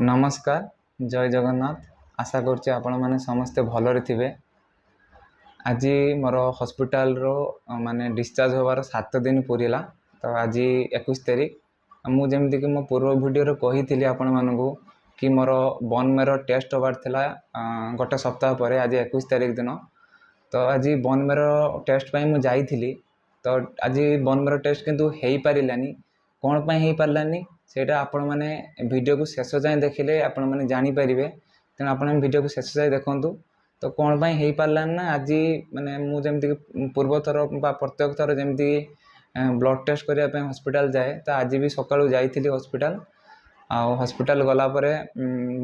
नमस्कार जय जगन्नाथ। आशा करुच्चे आपण मैंने समस्ते भलरे थे। आज मोर हॉस्पिटल रो माने डिस्चार्ज होवार 7 दिन पूरीला। तो आज 21 तारीख मुझे कि मो पूर्व वीडियो कही थी आपण मानू कि मोर बोन मेरो टेस्ट होबार थिला गोटे सप्ताह पर। आज 21 तारीख दिन तो आज बोन मेरो टेस्ट पाई मुझे जाइली। तो आज बोन मेरो टेस्ट किंतु हो पारानी कौन पाई हो पारानी सेटा आपण मैंने वीडियो को शेष जाए देखिले आपण मैंने जानीपर। तेणु आप वीडियो को शेष जाए देखूँ तो कौन पाई हो पारानी ना आज माने मुझे पूर्व थर प्रत्येक थर जमी ब्लड टेस्ट करने हॉस्पिटल जाए तो आज भी सकाळू जाइली हॉस्पिटल। हॉस्पिटल गलापर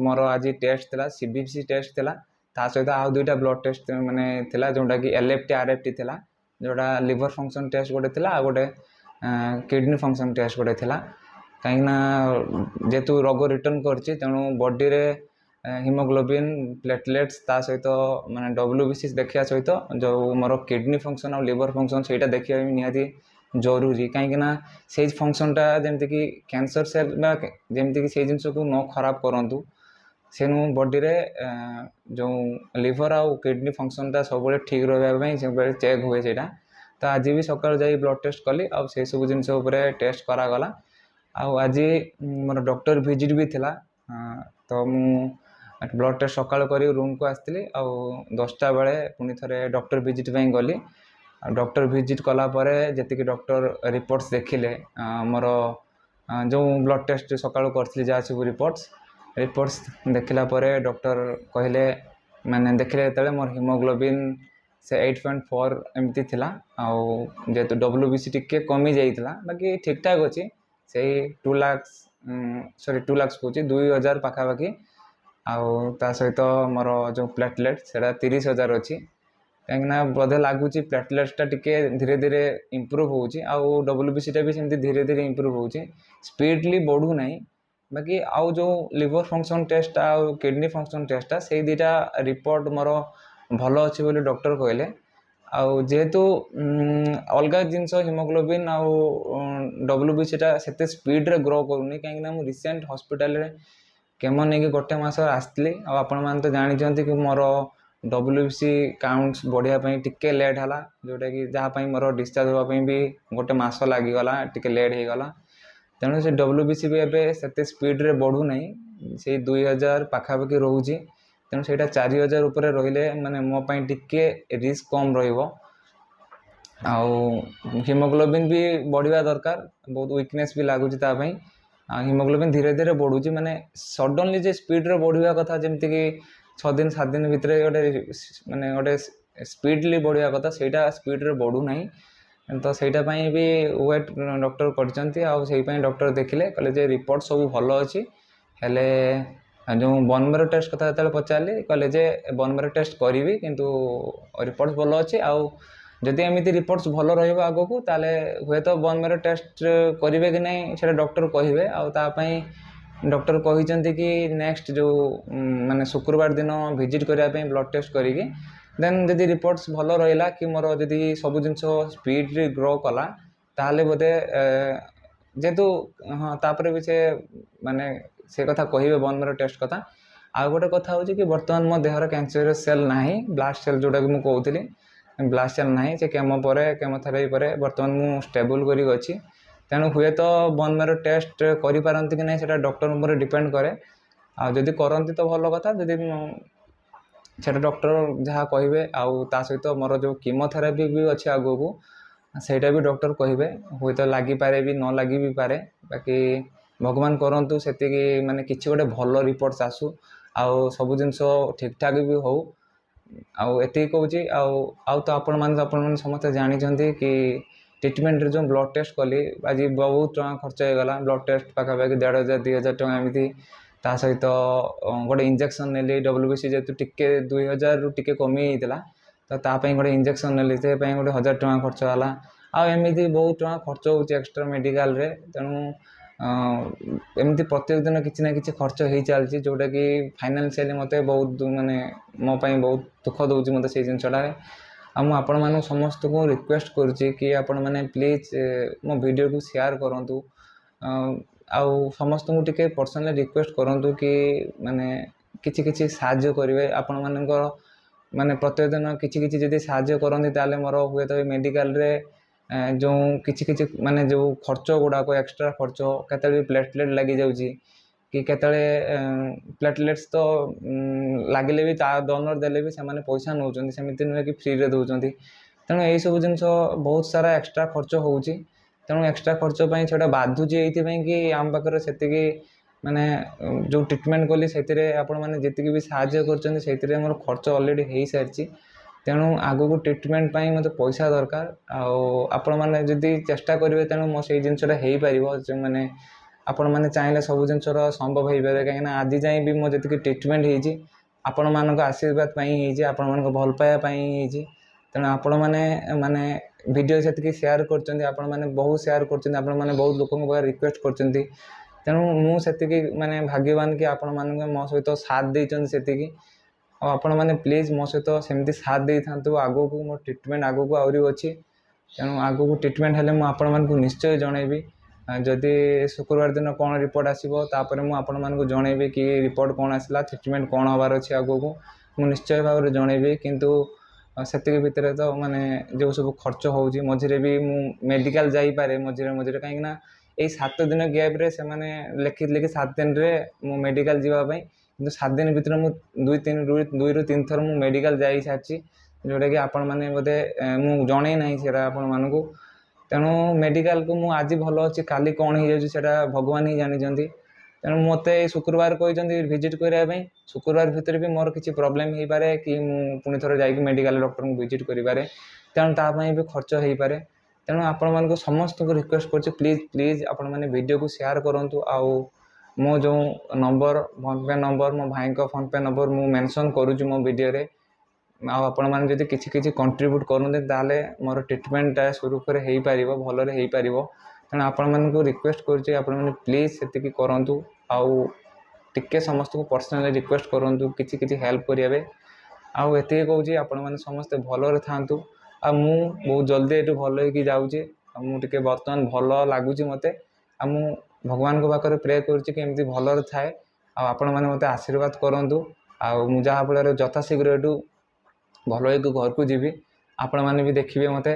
मोर आज टेस्ट थिला सीबीसी टेस्ट थिला ता सहित आउ दुईटा ब्लड टेस्ट माने थिला जोटा कि एलएफटी आरएफटी थिला जोटा लिवर फंक्शन टेस्ट गोटे थिला आ गोटे किडनी फंक्शन टेस्ट गोटे थिला। कहीं जेतु रोग रिटर्न करछि तेणु बॉडी रे हिमोग्लोबिन प्लेटलेट्स ता सहित माने डब्ल्यूबीसी देखिया सहित जो मोर किडनी फंक्शन और लिवर फंक्शन सेटा देखिया निहाती जरूरी। कहीं से फंक्शनटा जमती कि कैंसर सेल जमती कि से जिनस को न खराब करूँ से बॉडी रे जो लिवर आउ किडनी फंक्शनटा सब ठीक रही सब चेक हुए सेटा। तो आज भी सकाल जाई ब्लड टेस्ट कली आ से सब जिनस टेस्ट करागला। आज मोर डॉक्टर विजिट भी थिला तो मु ब्लड टेस्ट सकाल कर रूम को आसती आ 10टा बेले पुणी थे डॉक्टर विजिट गली। डॉक्टर विजिट कलापर जी डॉक्टर रिपोर्ट्स देखिले मोर जो ब्लड टेस्ट सकाल करी जहाँ सब रिपोर्ट्स देखला डॉक्टर कहले मैंने देखिले जो मोर हिमोग्लोबिन से 8.4 एमती थिला जेहेतु डब्ल्यूबीसी टिके कमी जाइला बाकी ठीक ठाक अच्छी से 2 लाख सॉरी 2 लाख कौच 2000 पाखापाखि आ सहित मोर जो प्लेटलेट से 30,000 अच्छी कहीं बोधे लगुच प्लेटलेट्सटा टिके धीरे धीरे इम्प्रूव हो डब्ल्यूबीसीटा भी सेमती धीरे धीरे इम्प्रूव हो स्पीडली बढ़ू ना। बाकी आउ जो लिवर फंक्शन टेस्ट आ किडनी फंक्शन टेस्टा से दुईटा रिपोर्ट मोर भल अच्छी बोली डॉक्टर कहले। जेहेतु अलग जिनस हिमोग्लोबिन आउ डब्ल्यूबीसीटा से स्पीड रे ग्रो करूनी कहीं मुझे रिसेंट हॉस्पिटल केमो नहीं गोटे मस आसती आपण मैंने तो जानते कि मोर डब्ल्यूबीसी काउंट्स बढ़िया टिके लेट है जोटा कि जहाँपाई मोर डिस्चार्ज होगापी भी गोटे मस लगिगला टिके लेट हो गला। तेणु से डब्ल्यूबीसी भी एबे सेते स्पीड रे बढ़ू ना से 2000 पाखापाखि रोचे। तेणु से 4000 उपर रहिले माने मो पाई टिके रिस्क कम रहिबो। हिमोग्लोबिन भी बढ़िया दरकार बहुत वीकनेस भी लगुच हिमोग्लोबिन धीरे धीरे बढ़ुची माने सडनली जे स्पीड रे बढ़िया कथा जमती कि 6 दिन 7 दिन भितर गोटे माने गोटे स्पीडली बढ़िया कथा सेटा स्पीड रे बढ़ू ना। तो सेटा पाई भी वेट डॉक्टर कर डॉक्टर देखिले कहले जे रिपोर्ट सब भल अच्छी हेले जो बोन मेरो टेस्ट कथा जो पचारि कहले जे बोन मेरो टेस्ट करी किंतु रिपोर्ट भल अच्छी जदि एमती रिपोर्ट्स भल रगो को ताले हुए तो बोन मेरो टेस्ट करेंगे कि नहीं से डॉक्टर कहे आपाई डॉक्टर कहते कि नेक्स्ट जो माने शुक्रवार दिन विजिट करने ब्लड टेस्ट करी देन जदि रिपोर्ट्स भल रहा कि मोर जदि सब जिन स्पीड ग्रो कला ताले बोधे जेहेतु हाँ तापर भी से माने से कथा कहे बोन मेरो टेस्ट कथा। आ गोटे कथा हो कि बर्तमान मो देहर कैंसर सेल ना ब्लास्ट सेल जोटा कि मुझे कहती ब्लास्ट सेल ना से केमोथेरापी पर बर्तमान मु स्टेबल करी। तेणु हुए तो बोन मेरो टेस्ट करें कि नहीं से डॉक्टर ऊपर डिपेंड करे जदि करती तो भल कथा जदि से डॉक्टर जहाँ कहे ता सहित मोर जो कीमोथेरापी भी अच्छे आगो को सेटा भी डॉक्टर कहे हुए तो लगिपारे भी न लगी भी पारे। बाकी भगवान करंतु से माने किसी गोटे भल रिपोर्ट्स आसू सब जिनस ठीक ठाक भी हो एति कहूँ तो आपण मैंने समस्त जानते कि ट्रिटमेंट जो ब्लड टेस्ट कली आज बहुत टका खर्च हो गला ब्लड टेस्ट पाखापाखि 1500 2000 टका एमती ता सहित गोटे इंजेक्शन नेली डब्ल्यूबीसी जेहतु टिके 2000 रु टिके कमी होता तो तापाई गोटे इंजेक्शन नेली से गोटे 1000 टका खर्च है आमती बहुत टका खर्च हो एक्सट्रा मेडिकल रे। तेणु एमती प्रत्येक दिन किसी ना कि खर्च हो चलती जोटा कि फाइनान्शियली मत बहुत माने मोपाई बहुत दुख दूसरी मत से जिनसटा आपण मानू समस्त को रिक्वेस्ट करुच्ची कि आपण मैंने प्लीज मो वीडियो को शेयर करूँ ଆଉ ସମସ୍ତଙ୍କୁ ଟିକେ ପର୍ସନାଲି ରିକ୍ୱେଷ୍ଟ କରନ୍ତୁ କି ମାନେ କିଛି କିଛି ସାହାଯ୍ୟ କରିବେ ଆପଣମାନଙ୍କର ମାନେ ପ୍ରତ୍ୟେକ ଦିନ କିଛି କିଛି ଯଦି ସାହାଯ୍ୟ କରନ୍ତି ତାହେଲେ ମୋର ହୁଏତ ଏ ମେଡ଼ିକାଲରେ ଯେଉଁ କିଛି କିଛି ମାନେ ଯେଉଁ ଖର୍ଚ୍ଚ ଗୁଡ଼ାକ ଏକ୍ସଟ୍ରା ଖର୍ଚ୍ଚ କେତେବେଳେ ପ୍ଲେଟଲେଟ୍ ଲାଗିଯାଉଛି କି କେତେବେଳେ ପ୍ଲେଟଲେଟ୍ସ ତ ଲାଗିଲେ ବି ତା ଡୋନର ଦେଲେ ବି ସେମାନେ ପଇସା ନେଉଛନ୍ତି, ସେମିତି ନୁହେଁ କି ଫ୍ରିରେ ଦେଉଛନ୍ତି। ତେଣୁ ଏଇସବୁ ଜିନିଷ ବହୁତ ସାରା ଏକ୍ସଟ୍ରା ଖର୍ଚ୍ଚ ହେଉଛି। ତେଣୁ ଏକ୍ସଟ୍ରା ଖର୍ଚ୍ଚ ପାଇଁ ସେଇଟା ବାଧୁଛି ଏଇଥିପାଇଁ କି ଆମ ପାଖରେ ସେତିକି ମାନେ ଯେଉଁ ଟ୍ରିଟମେଣ୍ଟ କଲି ସେଥିରେ ଆପଣମାନେ ଯେତିକି ବି ସାହାଯ୍ୟ କରିଛନ୍ତି ସେଥିରେ ମୋର ଖର୍ଚ୍ଚ ଅଲରେଡ଼ି ହେଇସାରିଛି। ତେଣୁ ଆଗକୁ ଟ୍ରିଟମେଣ୍ଟ ପାଇଁ ମୋତେ ପଇସା ଦରକାର, ଆଉ ଆପଣମାନେ ଯଦି ଚେଷ୍ଟା କରିବେ ତେଣୁ ମୋ ସେଇ ଜିନିଷଟା ହେଇପାରିବ। ମାନେ ଆପଣମାନେ ଚାହିଁଲେ ସବୁ ଜିନିଷର ସମ୍ଭବ ହେଇପାରିବ, କାହିଁକିନା ଆଜି ଯାଏଁ ବି ମୋ ଯେତିକି ଟ୍ରିଟମେଣ୍ଟ ହେଇଛି ଆପଣମାନଙ୍କ ଆଶୀର୍ବାଦ ପାଇଁ ହେଇଛି, ଆପଣମାନଙ୍କ ଭଲ ପାଇବା ପାଇଁ ହେଇଛି। ତେଣୁ ଆପଣମାନେ ମାନେ ଭିଡ଼ିଓ ସେତିକି ସେୟାର କରୁଛନ୍ତି, ଆପଣମାନେ ବହୁତ ସେୟାର କରୁଛନ୍ତି, ଆପଣମାନେ ବହୁତ ଲୋକଙ୍କ ପାଖରେ ରିକ୍ୱେଷ୍ଟ କରୁଛନ୍ତି। ତେଣୁ ମୁଁ ସେତିକି ମାନେ ଭାଗ୍ୟବାନ କି ଆପଣମାନେ ମୋ ସହିତ ସାଥ ଦେଇଛନ୍ତି ସେତିକି। ଆଉ ଆପଣମାନେ ପ୍ଲିଜ୍ ମୋ ସହିତ ସେମିତି ସାଥ ଦେଇଥାନ୍ତୁ। ଆଗକୁ ମୋ ଟ୍ରିଟମେଣ୍ଟ ଆଗକୁ ଆହୁରି ଅଛି, ତେଣୁ ଆଗକୁ ଟ୍ରିଟମେଣ୍ଟ ହେଲେ ମୁଁ ଆପଣମାନଙ୍କୁ ନିଶ୍ଚୟ ଜଣାଇବି। ଯଦି ଶୁକ୍ରବାର ଦିନ କ'ଣ ରିପୋର୍ଟ ଆସିବ ତାପରେ ମୁଁ ଆପଣମାନଙ୍କୁ ଜଣାଇବି କି ରିପୋର୍ଟ କ'ଣ ଆସିଲା, ଟ୍ରିଟମେଣ୍ଟ କ'ଣ ହେବାର ଅଛି ଆଗକୁ ମୁଁ ନିଶ୍ଚୟ ଭାବରେ ଜଣାଇବି। କିନ୍ତୁ ସେତିକି ଭିତରେ ତ ମାନେ ଯେଉଁ ସବୁ ଖର୍ଚ୍ଚ ହେଉଛି, ମଝିରେ ବି ମୁଁ ମେଡ଼ିକାଲ ଯାଇପାରେ ମଝିରେ ମଝିରେ, କାହିଁକିନା ଏଇ 7 ଦିନ ଗ୍ୟାପ୍ରେ ସେମାନେ ଲେଖିଥିଲେ କି 7 ଦିନରେ ମୁଁ ମେଡ଼ିକାଲ ଯିବା ପାଇଁ, କିନ୍ତୁ 7 ଦିନ ଭିତରେ ମୁଁ 2ରୁ 3 ଥର ମୁଁ ମେଡ଼ିକାଲ ଯାଇସାରିଛି, ଯେଉଁଟାକି ଆପଣମାନେ ବୋଧେ ମୁଁ ଜଣେଇ ନାହିଁ ସେଇଟା ଆପଣମାନଙ୍କୁ। ତେଣୁ ମେଡ଼ିକାଲକୁ ମୁଁ ଆଜି ଭଲ ଅଛି, କାଲି କ'ଣ ହେଇଯାଉଛି ସେଇଟା ଭଗବାନ ହିଁ ଜାଣିଛନ୍ତି। ତେଣୁ ମୋତେ ଏଇ ଶୁକ୍ରବାର କହିଛନ୍ତି ଭିଜିଟ୍ କରିବା ପାଇଁ। ଶୁକ୍ରବାର ଭିତରେ ବି ମୋର କିଛି ପ୍ରୋବ୍ଲେମ୍ ହେଇପାରେ କି ମୁଁ ପୁଣି ଥରେ ଯାଇକି ମେଡ଼ିକାଲ ଡକ୍ଟରଙ୍କୁ ଭିଜିଟ୍ କରିପାରେ, ତେଣୁ ତା ପାଇଁ ବି ଖର୍ଚ୍ଚ ହେଇପାରେ। ତେଣୁ ଆପଣମାନଙ୍କୁ ସମସ୍ତଙ୍କୁ ରିକ୍ୱେଷ୍ଟ କରୁଛି ପ୍ଲିଜ୍ ଆପଣମାନେ ଭିଡ଼ିଓକୁ ସେୟାର କରନ୍ତୁ। ଆଉ ମୋ ଯେଉଁ ନମ୍ବର ଫୋନ୍ପେ ନମ୍ବର, ମୋ ଭାଇଙ୍କ ଫୋନ୍ପେ ନମ୍ବର ମୁଁ ମେନସନ୍ କରୁଛି ମୋ ଭିଡ଼ିଓରେ। ଆଉ ଆପଣମାନେ ଯଦି କିଛି କିଛି କଣ୍ଟ୍ରିବ୍ୟୁଟ୍ କରନ୍ତି ତାହେଲେ ମୋର ଟ୍ରିଟମେଣ୍ଟଟା ସୁରୁଖୁରୁରେ ହେଇପାରିବ, ଭଲରେ ହେଇପାରିବ। ତେଣୁ ଆପଣମାନଙ୍କୁ ରିକ୍ୱେଷ୍ଟ କରୁଛି ଆପଣମାନେ ପ୍ଲିଜ୍ ସେତିକି କରନ୍ତୁ। ଆଉ ଟିକେ ସମସ୍ତଙ୍କୁ ପର୍ସନାଲି ରିକ୍ୱେଷ୍ଟ କରନ୍ତୁ କିଛି କିଛି ହେଲ୍ପ କରିବା ପାଇଁ। ଆଉ ଏତିକି କହୁଛି ଆପଣମାନେ ସମସ୍ତେ ଭଲରେ ଥାଆନ୍ତୁ। ଆଉ ମୁଁ ବହୁତ ଜଲ୍ଦି ଏଠୁ ଭଲ ହେଇକି ଯାଉଛି। ଆଉ ମୁଁ ଟିକେ ବର୍ତ୍ତମାନ ଭଲ ଲାଗୁଛି ମୋତେ। ଆଉ ମୁଁ ଭଗବାନଙ୍କ ପାଖରେ ପ୍ରେ କରୁଛି କି ଏମିତି ଭଲରେ ଥାଏ। ଆଉ ଆପଣମାନେ ମୋତେ ଆଶୀର୍ବାଦ କରନ୍ତୁ। ଆଉ ମୁଁ ଯାହାଫଳରେ ଯଥାଶୀଘ୍ର ଏଠୁ ଭଲ ହେଇକି ଘରକୁ ଯିବି, ଆପଣମାନେ ବି ଦେଖିବେ ମୋତେ।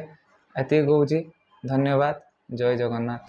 ଏତିକି କହୁଛି, ଧନ୍ୟବାଦ, ଜୟ ଜଗନ୍ନାଥ।